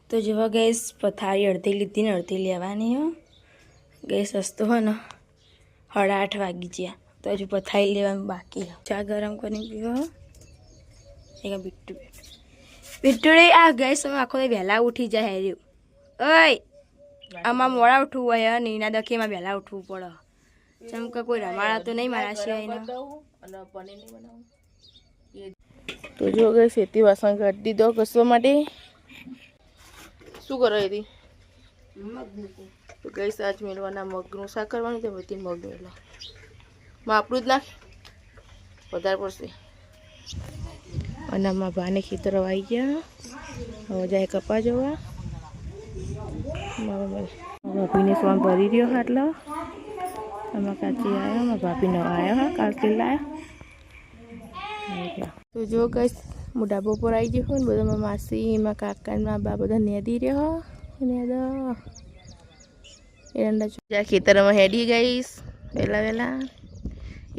તો જો ગેસ પથારી અડધી લીધી ને અડધી લેવાની હો. ગેસ સસ્તો હોય ને 8:30 વાગી ગયા તો હજુ પથારી લેવાનું બાકી. ચા ગરમ કરીને પીવો. એક બિટ્ટુડી આ ગેસ તમે આખો વહેલા ઉઠી જાય હેર્યું. ઓય આમાં મોડા ઉઠવું હોય ને એના દખીમાં વહેલા ઉઠવું પડે. જેમ કે કોઈ રમાડા તો નહીં મારા સિવાયના. તો જો ગઈ ખેતી વાસણ કાઢી દીધો ઘસવા માટે. શું કરો હતી? તો ગઈ સાજ મેળવાના મગનું શાક કરવાનું છે. બધી મગ મેળવા આપણું જ નાખ વધારે પડશે. અને આમાં ભાને ખેતરો આવી ગયા. હવે જાય કપા જોવા. ભાભીને સોન ભરી રહ્યો આટલો. આમાં કાચી આવ્યો. આમાં ભાભી નવા આવ્યો હા કાલથી લાયા. તો જો ગઈ હું ડાબો પર આવી ગયો ને બધા માસી એમાં કાકા માં બા બધા નેદી રહ્યો. એરંડા જ્યાં ખેતરમાં હેડી ગઈશ વહેલા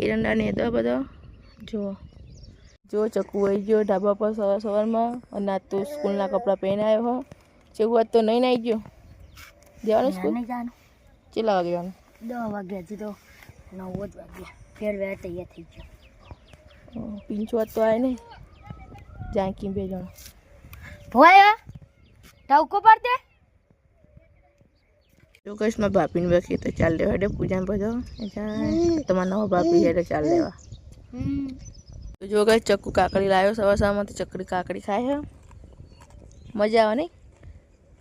એરંડા નેદો બધો. જો ચકુ આવી ગયો ઢાબા પર સવારમાં. અને આજ તો સ્કૂલના કપડાં પહેરી આવ્યો હો. ચેવું આજ તો નહીં આવી ગયો જવાનું સ્કૂલ. કેટલા વાગે જવાનું? 10 વાગ્યા હજી તો 9 જ વાગ્યા. ફેર વેર તૈયાર થઈ ગયો. પીંછો તો આવે નહીં જાંકી 2 જણ ભોયા ટાવકો પડતે. ચોક્કસમાં ભાભીને બાકી તો ચાલ લેવા દે પૂજા બધો. તમારા નવા ભાભી છે તો ચાલ લેવા. તો જો કઈ ચક્કુ કાકડી લાવ્યો સવારમાં તો ચકડી કાકડી ખાય છે. મજા આવે નહીં?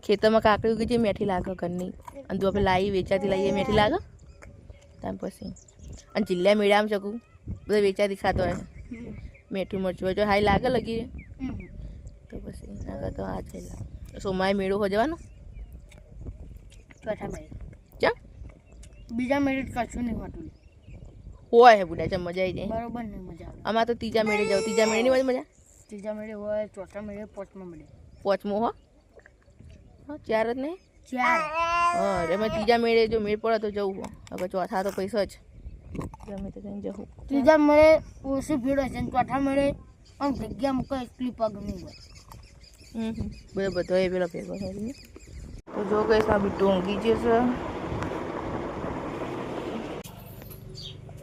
ખેતરમાં કાકડી ઉગી છે મેઠી લાગે ઘરની. અને તું આપણે લાવી વેચાતી લાવીએ મેઠી લાગે ત્યાર પછી. અને જિલ્લા મેળામાં ચકુ બધા વેચાતી ખાતો હોય. મેઠું મરચું જો હાઈ લાગે લગી તો પછી નાખે તો આ થઈ લાગે. સોમાય મેળો હો જવાનું. ચોથા મેળે ચા બીજા મેળે કશું નહીં હોતું હોય હે બુડા ચા મજા આવી જાય. બરોબર નહીં મજા આવે. આમાં તો ત્રીજા મેળે જાવ. ત્રીજા મેળે ની મજા. ત્રીજા મેળે હોય ચોથા મેળે પાંચમા મેળે. પાંચમો હો હા 4 જ નહીં 4. હા એમાં ત્રીજા મેળે જો મેળ પડે તો જવું હો. હવે ચોથા તો પૈસા જ ગમે તો કઈ જવું. ત્રીજા મેળે ઓછી ભીડ હોય છે અને ચોથા મેળે આમ જગ્યા મૂકે એટલી પગ નહીં હોય. બધો એ પેલો ભેગો થાય. તો જો ગઈ આ બી ઊંઘી જશે.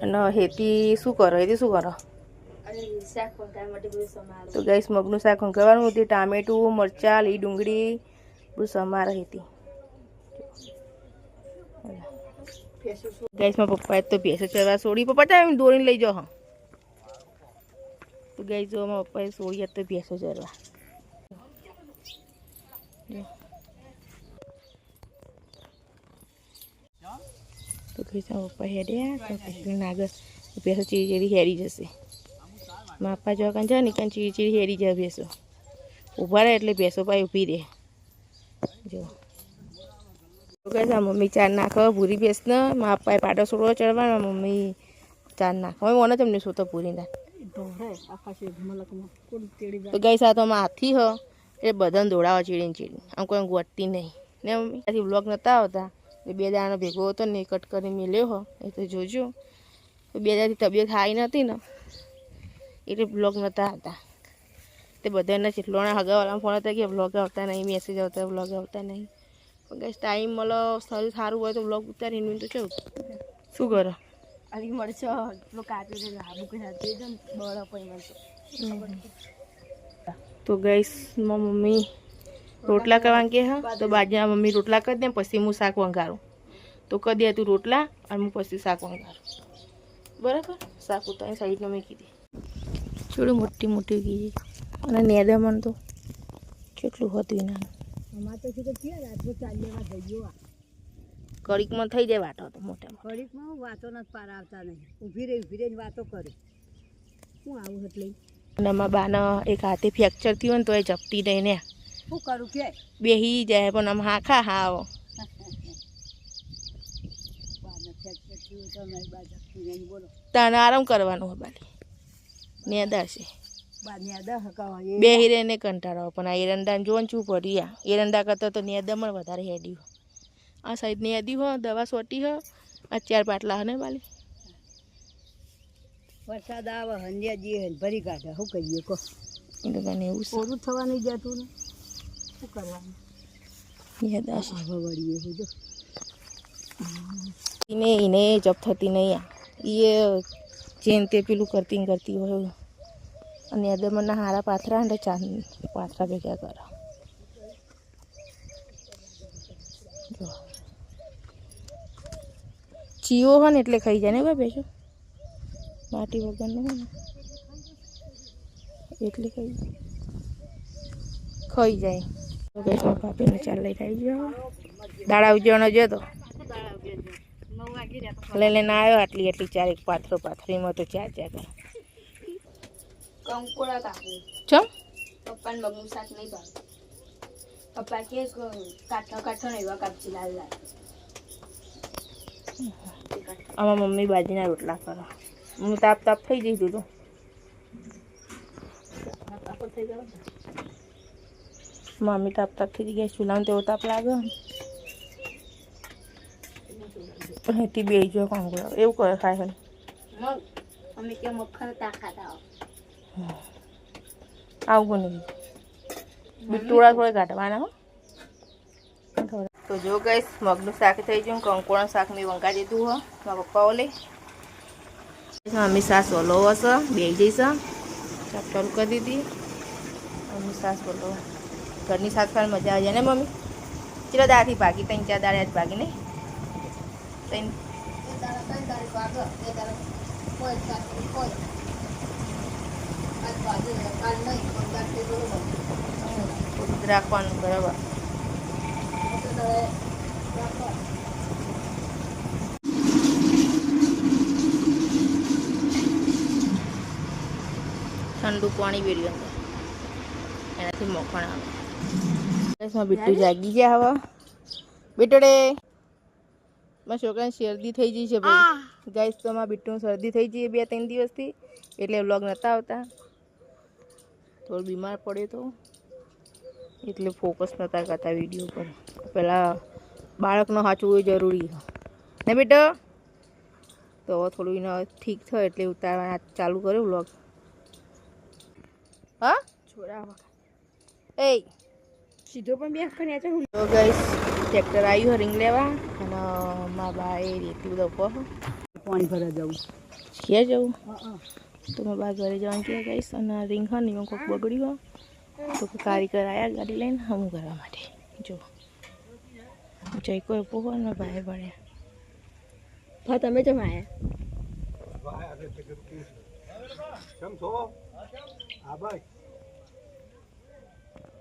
અને હેતી શું કરો? તો ગઈશ મગનું શાક કરવાનું હતું. ટામેટું મરચાં લીલી ડુંગળી બધું સમાર હતી. ગઈશમાં પપ્પાએ તો ભેંસો ચરવા છોડી. પપ્પા ચાલ દોરીને લઈ જાઓ. હા તો ગઈ જો મારા પપ્પાએ છોડી તો ભેંસો ચરવા. તો ગઈ પપ્પા હેડ્યા તો આગળ ભેંસો ચીરી હેરી જશે. મારા પપ્પા જો કાન જાય ને કાન ચીરી હેરી જાય ભેંસો. ઊભા રહે એટલે ભેંસો પાઈ ઊભી રહે. જો મમ્મી ચાર નાખો ભૂરી ભેંસને. મારા પપ્પાએ પાડો છોડવો ચડવાનો. મમ્મી ચાર નાખો. હવે મને તમને શું તો ભૂરી ના. તો ગઈ સાથે અમારા હાથી હ એ બધાને દોડાવા ચીડીને આમ કોઈ ગોતતી નહીં ને. મમ્મી ત્યાંથી બ્લોગ નહોતા આવતા. 2 દાડાનો ભેગો હતો ને કટ કરી મેલ્યો હો. એ તો જોજો 2 દાડાથી તબિયત સારી નથી ને એટલે બ્લોગ નહોતા આવતા. તે બધાને જેટલોના હગાવાળા ફોન હતા કે બ્લોગ આવતા નહીં, મેસેજ આવતા બ્લોગ આવતા નહીં. પણ કઈ ટાઈમ મળો શરીર સારું હોય તો બ્લોગ ઉતારીને તો કેવું શું કરો? આવી મળશો એટલો કાચું છે લાબુ કે સાથે જ બળ અપાઈ મળશે. તો ગઈશ મમ્મી રોટલા કરવા કે હા તો બાજુના મમ્મી રોટલા કરી દે પછી હું શાક વંગારું. તો કરી દે તું રોટલા અને હું પછી શાક વંગારું. બરાબર? શાક ઉતારી સાઈડમાં મૂકી દે. થોડી મોટી મોટી ગઈ અને નેદામણ તો કેટલું હતું એના. અમારે તો શું કે રાત્રે ચાલ્યા જઈયો કડીકમાં થઈ જાય વાતો તો મોટા. કડીકમાં વાતો નથી પાર આવતા નહીં. ઊભી રહીને વાતો કરે. શું આવું એટલે અને અમારા બાના એક હાથે ફ્રેક્ચર થયું ને તો એ ઝપટી દઈને શું કરું કે બેસી જાય પણ આમ હાખા હાવ તાને આરામ કરવાનું હોય બાલી નેદા છે બેહી રહીને કંટાળો. પણ આ એરંડાને જોવાનું શું પડ્યું. એરંડા કરતાં તો નેદામાં વધારે હેડ્યું. આ સાઈડ નેદી હો દવા સોટી હો. આ 4 પાટલા હે ને બાલી. વરસાદ આવે હંડિયા જઈએ ભરી કાઢે. શું કહીએ કહો? એ લોકોને એવું પૂરું થવા નહીં જતું ને શું કરવાનું. યાદ આવશે એને જપ થતી નહીં એ જેમ તે પેલું કરતી ને કરતી હોય અને અદમના હારા પાથરા ને ચાંદ પાથરા ભેગા કરો જો ચીવો હોય ને એટલે ખાઈ જાય ને બાબે જો માટી વગરનો હોય ને એટલે ખાઈ જાય પાપીને ચાલ લઈ ખાઈ ગયો દાડા ઉજવવાનો જો તો લઈને આવ્યો આટલી એટલી ચાર એક પાથરીમાં તો ચાર ચાર કરે કંકોડા કાપે ચમ પપ્પાને મગનું શાક નહીં ભાવે પપ્પા કે કાઠો ને એવા કાપજી લાલ લાલ આમાં મમ્મી બાજીના રોટલા કરો હું તાપ થઈ જઈશું તો મમ્મી તાપ થઈ ગઈ ચૂલામાં તેવો તાપ લાગે અહીંથી બે જો કંકોડા એવું કરે ખાય છે અમે કે મખણ ખાતા આવું નહીં બિટુડા થોડા કાઢવાના હો તો જો ગઈશ મગનું શાક થઈ ગયું કંકોડા શાક મેં વંકા દીધું હો મારા પપ્પા ઓલે મમ્મી સાસ ઓલો હશે બે જઈશ ચાપ ચાલુ કરી દીધી મમ્મી સાસ બોલો ઘરની સાસ ખાવાની મજા આવી જાય ને મમ્મી ચલો દાળથી ભાગી 3-4 દાળ જ ભાગી ને રાખવાનું બરાબર ઠંડુ પાણી વેર્યું અંદર એનાથી મખણ આવે બીટુ જાગી ગયા હવે બીટુડે મારા છોકરાને શરદી થઈ ગઈ છે ભાઈ ગાઈસ તો મારા બીટુને શરદી થઈ ગઈ 2-3 દિવસથી એટલે વ્લોગ નહોતા આવતા થોડું બીમાર પડ્યો તો એટલે ફોકસ નહોતા કરતા વિડીયો પર પહેલાં બાળકનો સાચવું એ જરૂરી ને બેટો તો હવે થોડું એને ઠીક થયો એટલે ઉતારવા ચાલુ કર્યો વ્લોગ હા છોડા એ સીધો પણ બે કર્યા છે તો ગાઈસ ટ્રેક્ટર આવ્યું રીંગ લેવા અને મારા બાએ રેતી બધા ઉપર પાણી ભરા જવું ક્યાં જવું તો મારા બા ઘરે જવાનું ક્યાં ગાઈસ અને રીંગ હા ને એમાં કોઈક બગડ્યું હોય તો કારીગર આવ્યા ગાડી લઈને હમું કરવા માટે જો જઈકો પોહો ને ભાઈ ભણ્યા હા તમે કેમ આવ્યા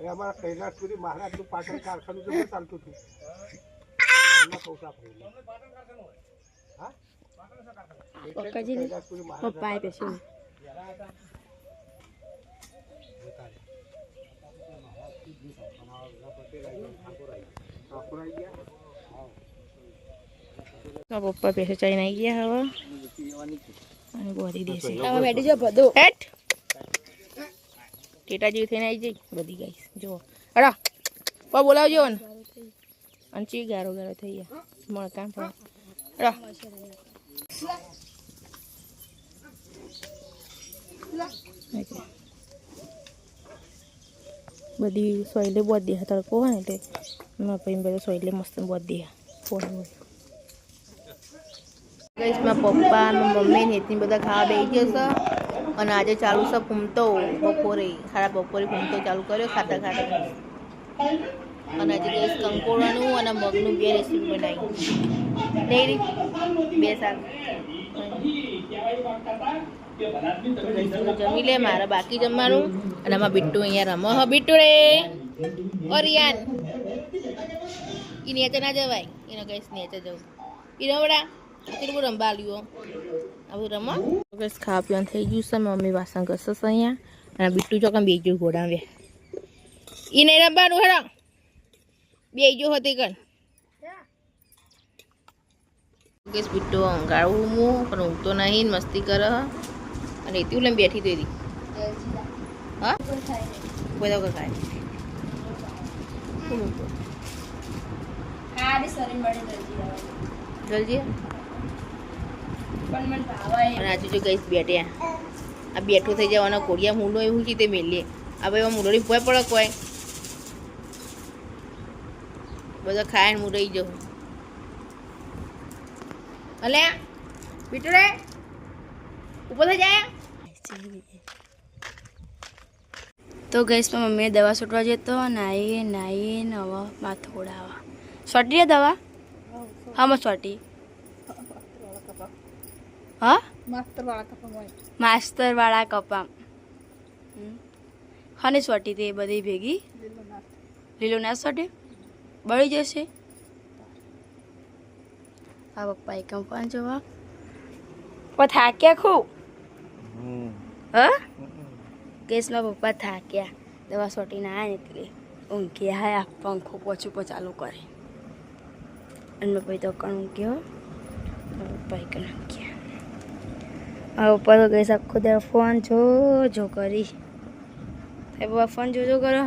અમારા કૈલાસપુરી મહારાજનું પાટણ કારખાનું તો ચાલતું હતું પપ્પાએ પેશું પપ્પા પેસે ચાઈને આવી ગયા હવે અને બોરી દેશે બેઠી જો બધો હેટ ટેટા જેવી થઈને આવી જઈ બધી ગાઈસ જો અડા પા બોલાવજો ને અંચી ગારો ગારો થઈ ગયા મળકામ પણ અડા બધી સોયલે બોધ દે તડકો હોય ને એટલે મારા પછી બધા સોયલે મસ્ત બોધ દે ગઈશ મારા પપ્પા મમ્મી ને એટલી બધા ખાવા બેસી જશે અને આજે ચાલુ છે ફૂમતો બપોરે સાડા બપોરે ફૂમતો ચાલુ કર્યો ખાતા ખાતા અને આજે ગઈશ કંકોડાનું અને મગનું 2 રેસીપી બનાવી બે શાક જમી લે મારે બાકી જમવાનું અને આમાં બિટ્ટુ અહીંયા રમો હ બિટ્ટુ રે ઓ રિયાન ઈ નેચે ના જવાય એને ગઈશ નેચે જવું ઈ રમડા કેટલું બધું રંબા લ્યો આવું રમો ગઈશ ખાવા પીવાનું થઈ ગયું છે મમ્મી વાસણ ઘસશે અહીંયા અને બિટ્ટુ ચોકમ બે ગયું ઘોડા બે ઈ નહીં રમવાનું હેડો બે ગયો હતી કણ ગઈશ બિટ્ટુ ઊંઘાડવું હું પણ ઊંઘતો નહીં મસ્તી કરે અને એથી લઈને બેઠી તો એથી હા બધા વગર ખાય જલ્દી અને આજે જો ગઈશ બેઠ્યા આ બેઠું થઈ જવાના કોડિયા મૂંડો એવું છે તે મેલીએ આ ભાઈ મૂંડોની ભોય પડે કોઈ બધા ખાઈને હું રહી જાઉં. અલે બીટુ રે ઉપર થઈ જાય. તો ગેસમાં મમ્મીએ દવા છૂટવા જતો નાઈને હવે માથું ઉડાવવા સોટી રે દવા. હા સોટી હા માસ્તર વાળા કપા હા ને સોટી તે બધી ભેગી લીલો ના સોટી બળી જશે. હા પપ્પા એકમ પણ જોવા પપ્પા થાક્યા ખૂબ. હા ગેસમાં પપ્પા થાક્યા દવા સોટીને આવ્યા ને એટલે ઊંઘી હા પંખો પોછું ચાલુ કરે અને પછી તો કણ ઊંઘ્યો પપ્પા એક ઊંઘ્યા. આ પપ્પા તો ગેસ આખો દે ફોન જો કરી પપ્પા ફોન જોજો કરો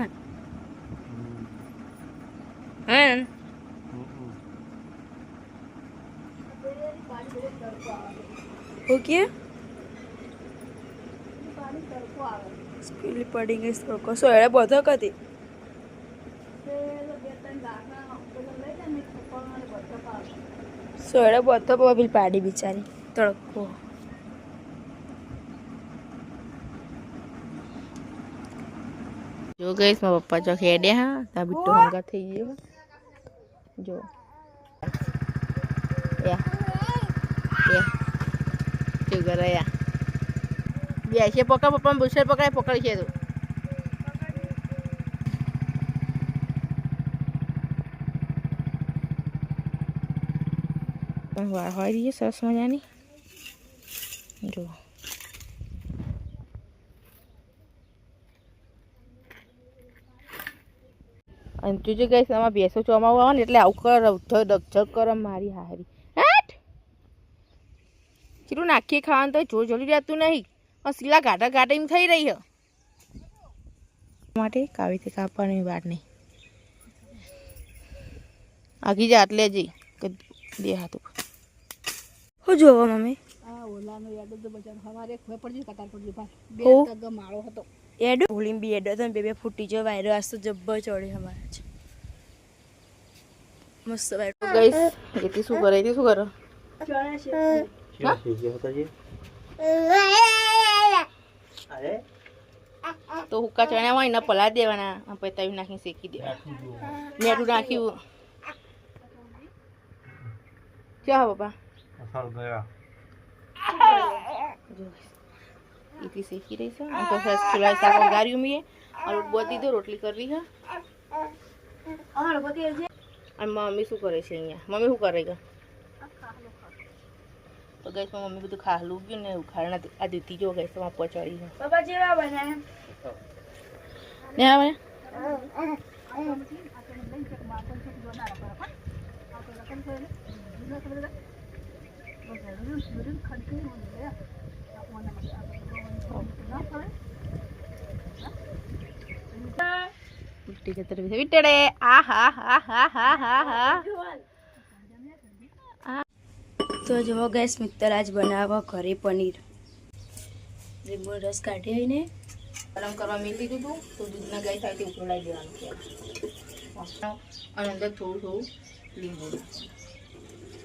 હા ઓકે સ્કૂલી પડી ગઈ તડકો સોયડા બધો કદી સોયડા બધો પેલી પાડી બિચારી તડકો. જો ગઈશ મારા પપ્પા જો ખેડે હા ત્યાં બીટો હંગા થઈ ગયો જો શું કરે યા બેસે પકડ પપ્પા બુસર પકડી છે તું વાળ હોય રહી સરસ મજાની જો. અને તું જો ગઈશ આમાં બેસો ચોમાવું આવે ને એટલે આવું કર ડગઝગ કર મારી હારી હેટ કેટલું નાખીએ ખાવાનું તો જોર જોડી રહેતું નહીં સીલા ગાટા એમ થઈ રહી હ માટે કાવીથી કાપવાની વાત નહીં આગી જા આટલે જઈ દે હાથ ઉપર. શું જોવો મમ્મી એડો ભૂલી બી એડો તો બે ફૂટી જો વાયરો આજ તો જબ્બર ચડે અમારા છે મસ્ત વાયરો ગઈસ એથી શું કરે તો હુક્કા ચણ્યા હોય ને પલા દેવાના પછી તવી નાખીને શેકી દેવાના મેઠું નાખ્યું ક્યાં પપ્પા इतनी सेकी रही है तो फिर चुलाई साग वगारी में और बहुत दी दो रोटली कर रही है और मम्मी शू करे छे અહીંયા મમ્મી શું કરેગા તો ગઈસ મમ્મી બધું ખાલું ગયું ને ઉખાડ ના આ દીતી જો ગઈસ માં પહોંચાડી છે પપ્પા જેવા બનાય ને આવે વિટડે આ હા હા હા હા હા હા. તો જો ગેસ મિત્ર આજ બનાવો ઘરે પનીર લીંબુ રસ કાઢી ને ગરમ કરવા મૂકી દીધું તો દૂધના ગાય સાથે ઉકળાઈ દેવાનું છે અને અંદર થોડું લીંબુ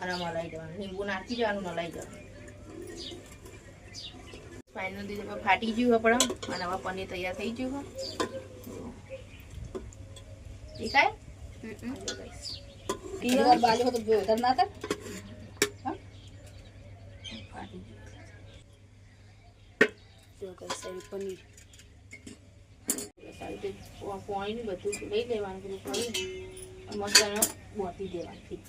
અને મલાઈ દેવાનું લીંબુ નાખી જવાનું મલાઈ જવાનું ફાઇનલ દીધું ફાટી ગયું આપણે અને હવે પનીર તૈયાર થઈ ગયું દેખાય બાજુ તો જો ના કર પનીર પાણી બધું લઈ લેવાનું બધું કરી મસાલો બોતી દેવાની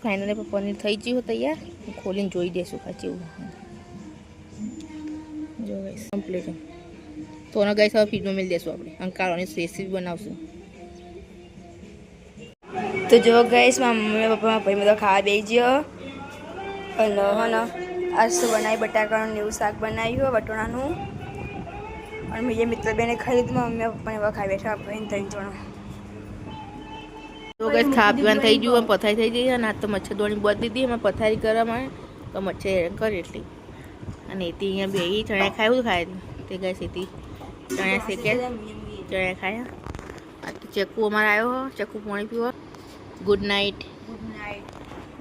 ફાઇનલી પનીર થઈ ગયું તૈયાર ખોલીને જોઈ દેશું ખાચી જો ગઈસ કમ્પ્લીટ તો ને ગઈસ હવે ફ્રીજમાં મેળ દેશું આપણે અંકાળવાની રેસીપી બનાવશું. તો જો ગઈસ મમ્મી પપ્પા ભાઈ બધો ખાવા બેસી ગયો અને હને આજ તો બનાવી બટાકાનું એવું શાક બનાવ્યું વટોણાનું અને મેં મિત્ર બેને ખાઈ લીધું મમ્મી પપ્પાને એવા ખાઈ બેઠા ભાઈને 3 જણા. તો ગઈસ ખાવા પીવાનું થઈ ગયું પથારી થઈ ગઈ અને આ તો મચ્છરદાણી બધી દીધી એમાં પથારી કરવામાં તો મચ્છર હેરાન કરે એટલી અને એથી અહીંયા બે ચણા ખાયું ખાય તે ગઈસ એથી ચણા શેક્યા ચણા ખાયા બાકી ચકુ અમારે આવ્યો ચકુ પાણી પીવો ગુડ નાઇટ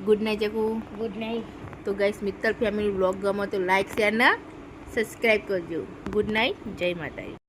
ગુડ નાઇટ ચકુ ગુડ નાઇટ. તો ગાઈસ મિત્તલ ફેમિલી વ્લોગ ગમે તો લાઈક શેર ને સબસ્ક્રાઈબ કરજો ગુડ નાઇટ જય માતાજી.